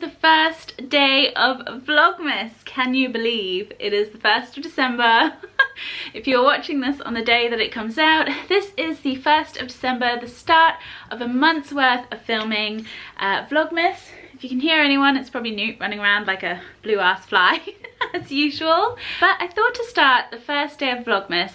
the first day of Vlogmas. Can you believe it is the 1st of December? If you're watching this on the day that it comes out, this is the 1st of December, the start of a month's worth of filming Vlogmas. If you can hear anyone, it's probably Newt running around like a blue ass fly as usual. But I thought to start the first day of Vlogmas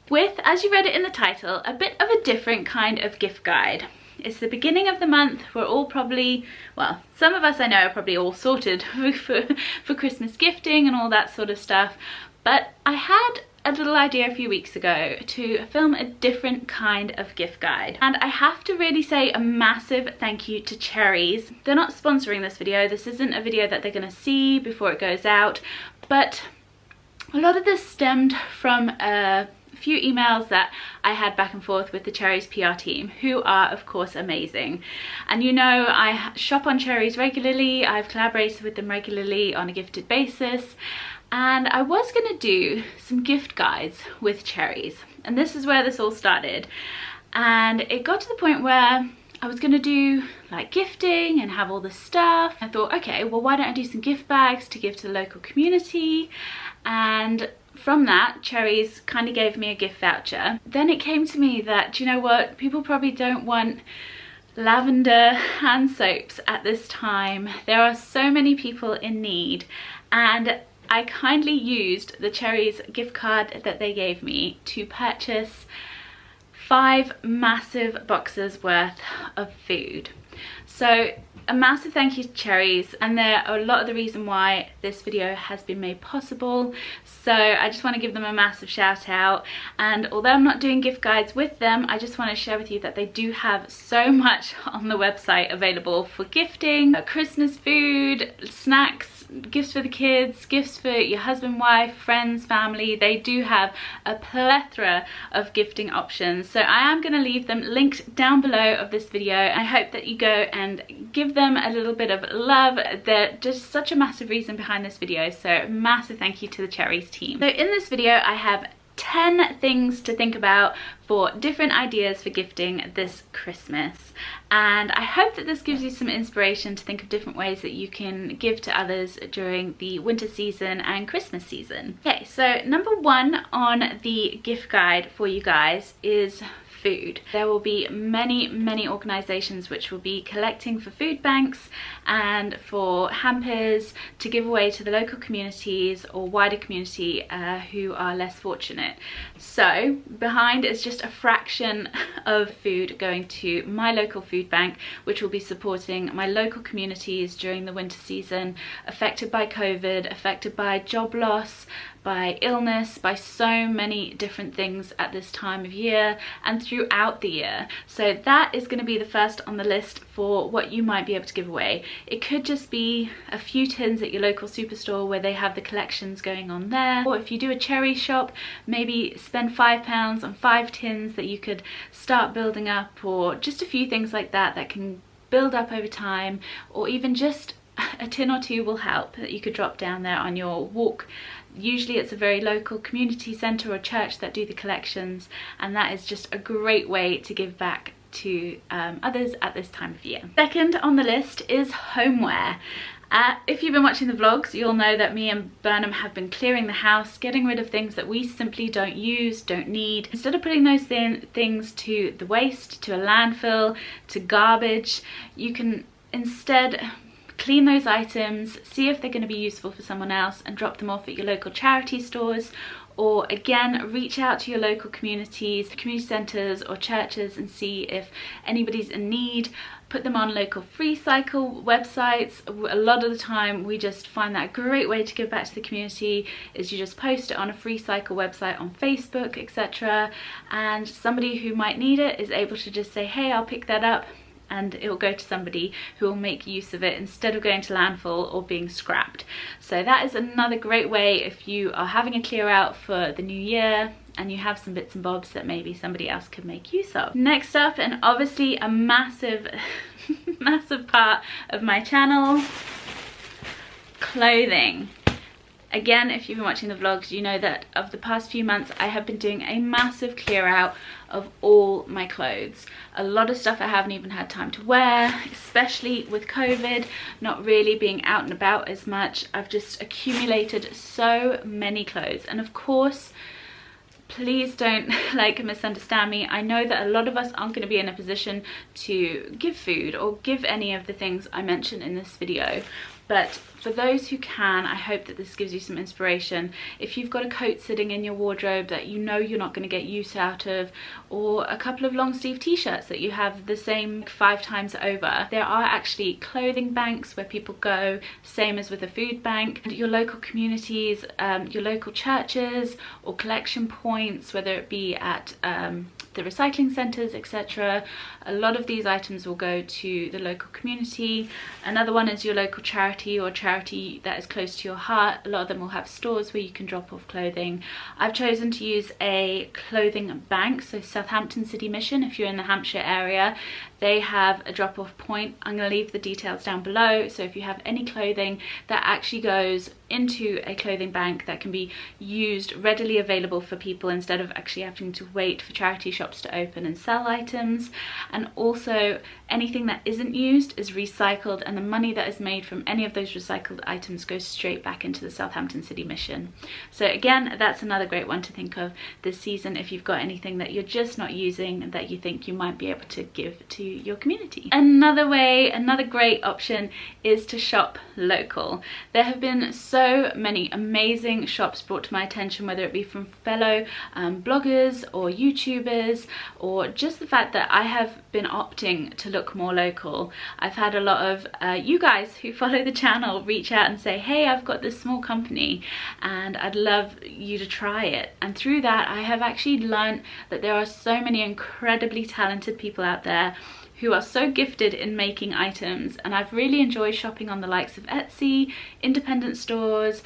with, as you read it in the title, a bit of a different kind of gift guide. It's the beginning of the month. We're all probably, well, some of us I know are probably all sorted for Christmas gifting and all that sort of stuff. But I had a little idea a few weeks ago to film a different kind of gift guide. And I have to really say a massive thank you to CHERRYZ. They're not sponsoring this video. This isn't a video that they're gonna see before it goes out. But a lot of this stemmed from a few emails that I had back and forth with the CHERRYZ PR team, who are of course amazing. And you know, I shop on CHERRYZ regularly. I've collaborated with them regularly on a gifted basis. And I was gonna do some gift guides with CHERRYZ. And this is where this all started. And it got to the point where I was gonna do like gifting and have all this stuff. I thought, okay, well, why don't I do some gift bags to give to the local community? And from that, CHERRYZ kind of gave me a gift voucher. Then it came to me that, do you know what? People probably don't want lavender hand soaps at this time. There are so many people in need. And I kindly used the CHERRYZ gift card that they gave me to purchase 5 massive boxes worth of food. So a massive thank you to CHERRYZ, and they're a lot of the reason why this video has been made possible. So I just want to give them a massive shout out. And although I'm not doing gift guides with them, I just want to share with you that they do have so much on the website available for gifting, Christmas food, snacks, gifts for the kids, gifts for your husband, wife, friends, family. They do have a plethora of gifting options. So I am going to leave them linked down below of this video. I hope that you go and give them a little bit of love. They're just such a massive reason behind this video. So massive thank you to the CHERRYZ team. So in this video I have 10 things to think about for different ideas for gifting this Christmas, and I hope that this gives you some inspiration to think of different ways that you can give to others during the winter season and Christmas season. Okay, so number 1 on the gift guide for you guys is food. There will be many organisations which will be collecting for food banks and for hampers to give away to the local communities or wider community who are less fortunate. So behind is just a fraction of food going to my local food bank, which will be supporting my local communities during the winter season, affected by COVID, affected by job loss, by illness, by so many different things at this time of year and throughout the year. So that is going to be the first on the list for what you might be able to give away. It could just be a few tins at your local superstore where they have the collections going on there, or if you do a cherry shop, maybe spend £5 on 5 tins that you could start building up, or just a few things like that that can build up over time, or even just a tin or 2 will help that you could drop down there on your walk. Usually it's a very local community centre or church that do the collections, and that is just a great way to give back to others at this time of year. Second on the list is homeware. If you've been watching the vlogs, you'll know that me and Burnham have been clearing the house, getting rid of things that we simply don't use, don't need. Instead of putting those things to the waste, to a landfill, to garbage, you can instead clean those items, see if they're going to be useful for someone else, and drop them off at your local charity stores, or again reach out to your local communities, community centres or churches and see if anybody's in need. Put them on local free cycle websites. A lot of the time we just find that a great way to give back to the community is you just post it on a free cycle website on Facebook, etc., and somebody who might need it is able to just say, hey, I'll pick that up, and it will go to somebody who will make use of it instead of going to landfill or being scrapped. So that is another great way if you are having a clear out for the new year and you have some bits and bobs that maybe somebody else could make use of. Next up, and obviously a massive massive part of my channel, clothing. Again, if you've been watching the vlogs, you know that of the past few months I have been doing a massive clear out of all my clothes. A lot of stuff I haven't even had time to wear, especially with COVID, not really being out and about as much. I've just accumulated so many clothes, and of course, please don't misunderstand me. I know that a lot of us aren't going to be in a position to give food or give any of the things I mentioned in this video, but for those who can, I hope that this gives you some inspiration. If you've got a coat sitting in your wardrobe that you know you're not going to get use out of, or a couple of long sleeve t-shirts that you have the same 5 times over, there are actually clothing banks where people go, same as with a food bank. And your local communities, your local churches or collection points, whether it be at the recycling centres, etc. A lot of these items will go to the local community. Another one is your local charity or charity that is close to your heart. A lot of them will have stores where you can drop off clothing. I've chosen to use a clothing bank, so Southampton City Mission, if you're in the Hampshire area, they have a drop-off point. I'm going to leave the details down below, so if you have any clothing that actually goes into a clothing bank that can be used, readily available for people instead of actually having to wait for charity shops to open and sell items. And also anything that isn't used is recycled, and the money that is made from any of those recycled items goes straight back into the Southampton City Mission. So again, that's another great one to think of this season if you've got anything that you're just not using that you think you might be able to give to your community. Another great option is to shop local. There have been so many amazing shops brought to my attention, whether it be from fellow bloggers or YouTubers, or just the fact that I have been opting to look more local. I've had a lot of you guys who follow the channel reach out and say, hey, I've got this small company and I'd love you to try it. And through that, I have actually learned that there are so many incredibly talented people out there who are so gifted in making items, and I've really enjoyed shopping on the likes of Etsy, independent stores,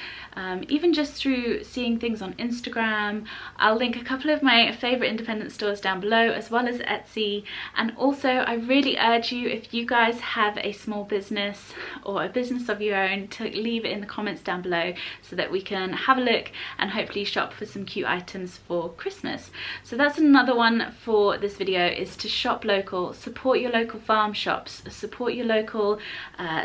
even just through seeing things on Instagram. I'll link a couple of my favourite independent stores down below, as well as Etsy. And also, I really urge you, if you guys have a small business or a business of your own, to leave it in the comments down below so that we can have a look and hopefully shop for some cute items for Christmas. So that's another one for this video, is to shop local, support your local farm shops, support your local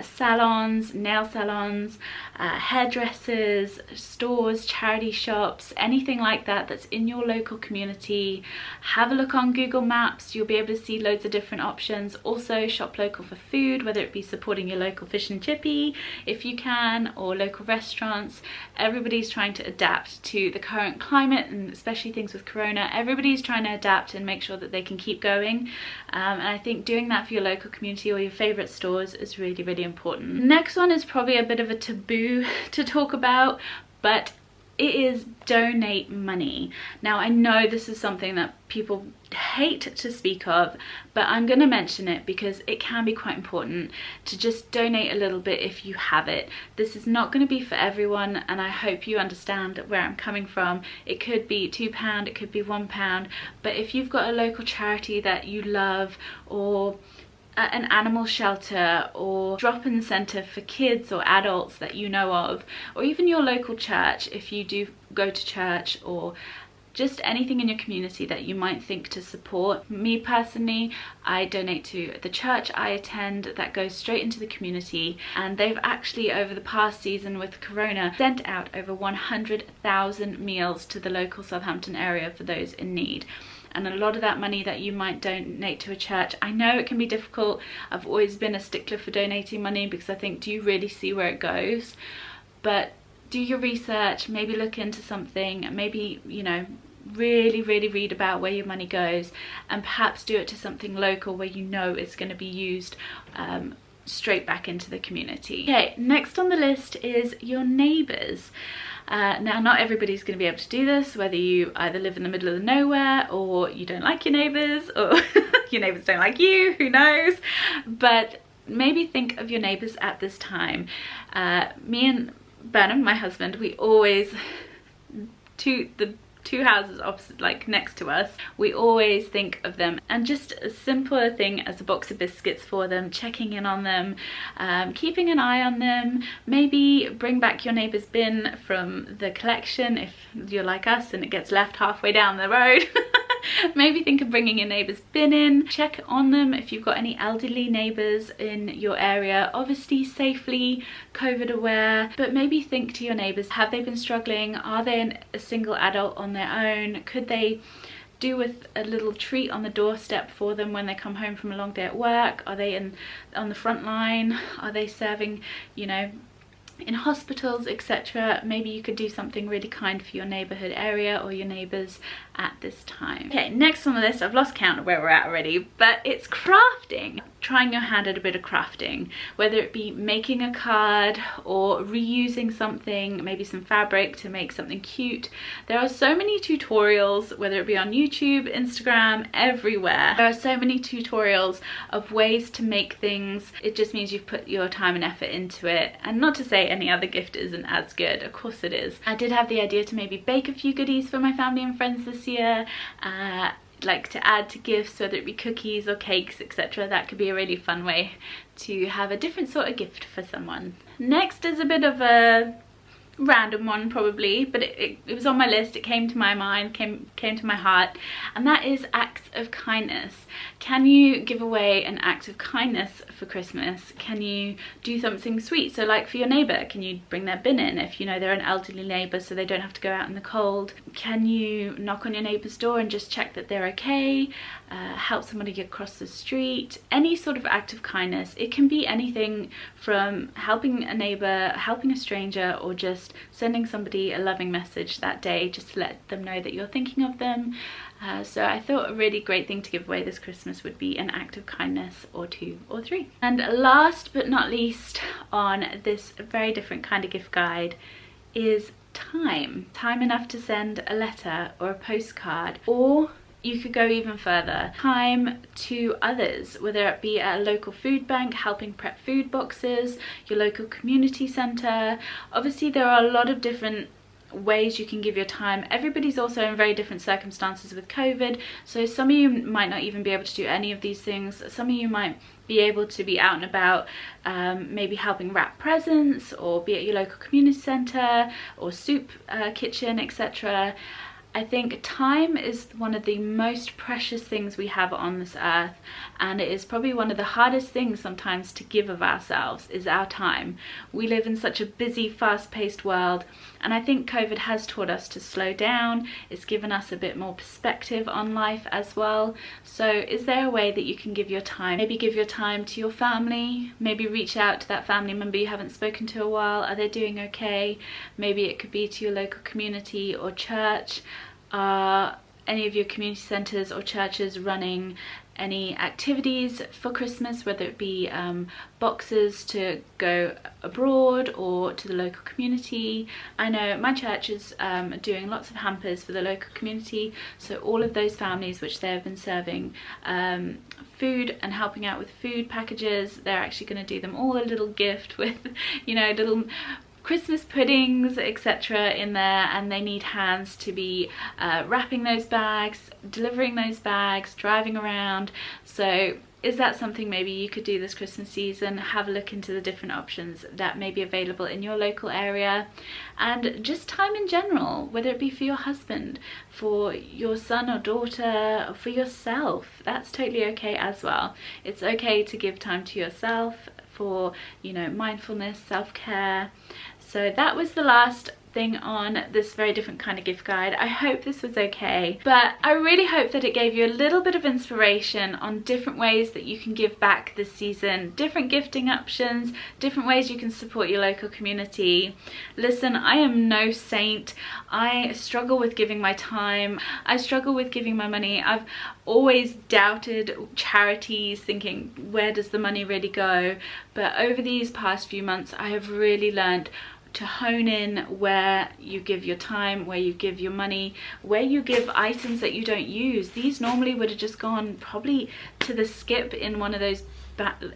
salons, nail salons, hairdressers, stores, charity shops, anything like that that's in your local community. Have a look on Google Maps, you'll be able to see loads of different options. Also shop local for food, whether it be supporting your local fish and chippy if you can, or local restaurants. Everybody's trying to adapt to the current climate, and especially things with Corona, everybody's trying to adapt and make sure that they can keep going, and I think doing that for your local community or your favorite stores is really, really important. Next one is probably a bit of a taboo to talk about, but it is donate money. Now, I know this is something that people hate to speak of, but I'm going to mention it because it can be quite important to just donate a little bit if you have it. This is not going to be for everyone, and I hope you understand where I'm coming from. It could be £2, it could be £1, but if you've got a local charity that you love, or an animal shelter, or drop-in centre for kids or adults that you know of, or even your local church if you do go to church, or just anything in your community that you might think to support. Me personally, I donate to the church I attend that goes straight into the community, and they've actually over the past season with Corona sent out over 100,000 meals to the local Southampton area for those in need. And a lot of that money that you might donate to a church, I know it can be difficult. I've always been a stickler for donating money because I think, do you really see where it goes? But do your research, maybe look into something, maybe, you know, really read about where your money goes, and perhaps do it to something local where you know it's going to be used straight back into the community. Okay, next on the list is your neighbours. Now, not everybody's going to be able to do this, whether you either live in the middle of the nowhere, or you don't like your neighbours, or your neighbours don't like you, who knows. But maybe think of your neighbours at this time. Me and Burnham, my husband, we always, two 2 houses opposite, like next to us, we always think of them. And just a simpler thing as a box of biscuits for them, checking in on them, keeping an eye on them, maybe bring back your neighbour's bin from the collection if you're like us and it gets left halfway down the road. Maybe think of bringing your neighbour's bin in, check on them if you've got any elderly neighbours in your area, obviously safely, COVID aware, but maybe think to your neighbours, have they been struggling? Are they a single adult on their own? Could they do with a little treat on the doorstep for them when they come home from a long day at work? Are they on the front line? Are they serving, you know, in hospitals, etc.? Maybe you could do something really kind for your neighborhood area or your neighbors at this time. Okay, next on the list, I've lost count of where we're at already, but it's crafting. Trying your hand at a bit of crafting, whether it be making a card or reusing something, maybe some fabric to make something cute. There are so many tutorials, whether it be on YouTube, Instagram, everywhere. There are so many tutorials of ways to make things. It just means you've put your time and effort into it. And not to say any other gift isn't as good, of course it is. I did have the idea to maybe bake a few goodies for my family and friends this year. Like to add to gifts, whether it be cookies or cakes, etc. That could be a really fun way to have a different sort of gift for someone. Next is a bit of a random one probably, but it was on my list, it came to my mind, came to my heart, and that is acts of kindness. Can you give away an act of kindness for Christmas? Can you do something sweet? So like for your neighbour, can you bring their bin in if you know they're an elderly neighbour so they don't have to go out in the cold? Can you knock on your neighbour's door and just check that they're okay? Help somebody get across the street? Any sort of act of kindness. It can be anything from helping a neighbour, helping a stranger, or just sending somebody a loving message that day just to let them know that you're thinking of them. So I thought a really great thing to give away this Christmas would be an act of kindness, or 2 or 3. And last but not least on this very different kind of gift guide is time. Time enough to send a letter or a postcard, or you could go even further. Time to others, whether it be at a local food bank, helping prep food boxes, your local community centre. Obviously there are a lot of different ways you can give your time. Everybody's also in very different circumstances with COVID, so some of you might not even be able to do any of these things. Some of you might be able to be out and about, maybe helping wrap presents, or be at your local community centre or soup kitchen, etc. I think time is one of the most precious things we have on this earth, and it is probably one of the hardest things sometimes to give of ourselves, is our time. We live in such a busy, fast-paced world, and I think COVID has taught us to slow down. It's given us a bit more perspective on life as well. So is there a way that you can give your time? Maybe give your time to your family, maybe reach out to that family member you haven't spoken to a while. Are they doing okay? Maybe it could be to your local community or church. Are any of your community centres or churches running any activities for Christmas, whether it be boxes to go abroad or to the local community? I know my church is doing lots of hampers for the local community, so all of those families which they have been serving food and helping out with food packages, they're actually going to do them all a little gift with, you know, little Christmas puddings, etc. in there, and they need hands to be wrapping those bags, delivering those bags, driving around. So is that something maybe you could do this Christmas season? Have a look into the different options that may be available in your local area. And just time in general, whether it be for your husband, for your son or daughter, or for yourself, that's totally okay as well. It's okay to give time to yourself for, you know, mindfulness, self-care. So that was the last thing on this very different kind of gift guide. I hope this was okay, but I really hope that it gave you a little bit of inspiration on different ways that you can give back this season, different gifting options, different ways you can support your local community. Listen, I am no saint. I struggle with giving my time. I struggle with giving my money. I've always doubted charities, thinking, where does the money really go? But over these past few months, I have really learned to hone in where you give your time, where you give your money, where you give items that you don't use. These normally would have just gone probably to the skip in one of those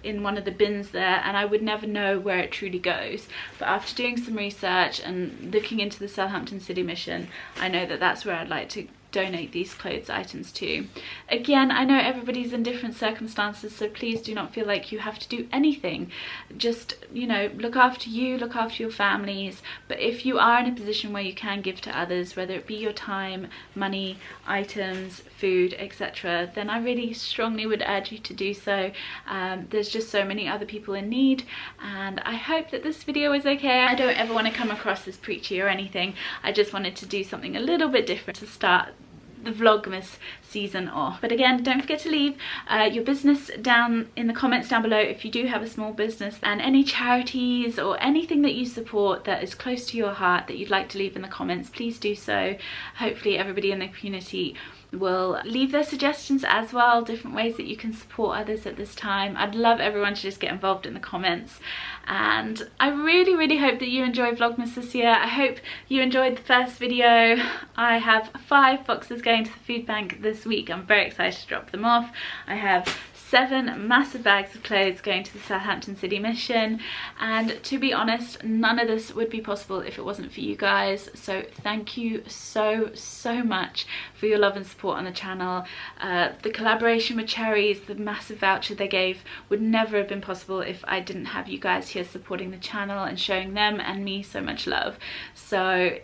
in one of the bins there, and I would never know where it truly goes. But after doing some research and looking into the Southampton City Mission, I know that that's where I'd like to donate these clothes items to. Again, I know everybody's in different circumstances, so please do not feel like you have to do anything. Just, you know, look after you, look after your families. But if you are in a position where you can give to others, whether it be your time, money, items, food, etc., then I really strongly would urge you to do so. There's just so many other people in need, and I hope that this video is okay. I don't ever want to come across as preachy or anything. I just wanted to do something a little bit different to start the Vlogmas season off. But again, don't forget to leave your business down in the comments down below if you do have a small business, and any charities or anything that you support that is close to your heart that you'd like to leave in the comments, please do so. Hopefully everybody in the community will leave their suggestions as well, different ways that you can support others at this time. I'd love everyone to just get involved in the comments, and I really hope that you enjoy Vlogmas this year. I hope you enjoyed the first video. I have 5 boxes going to the food bank this week. I'm very excited to drop them off. I have 7 massive bags of clothes going to the Southampton City Mission, and to be honest, none of this would be possible if it wasn't for you guys. So thank you so much for your love and support on the channel. The collaboration with CHERRYZ, the massive voucher they gave, would never have been possible if I didn't have you guys here supporting the channel and showing them and me so much love. So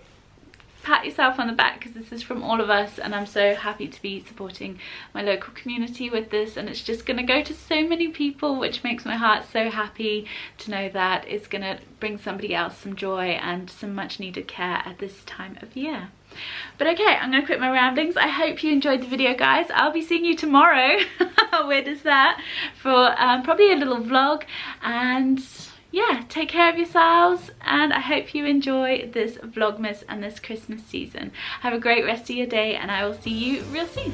pat yourself on the back, because this is from all of us, and I'm so happy to be supporting my local community with this, and it's just going to go to so many people, which makes my heart so happy to know that it's going to bring somebody else some joy and some much needed care at this time of year. But okay, I'm going to quit my ramblings. I hope you enjoyed the video, guys. I'll be seeing you tomorrow, how weird is that, for probably a little vlog. And yeah, take care of yourselves, and I hope you enjoy this Vlogmas and this Christmas season. Have a great rest of your day, and I will see you real soon.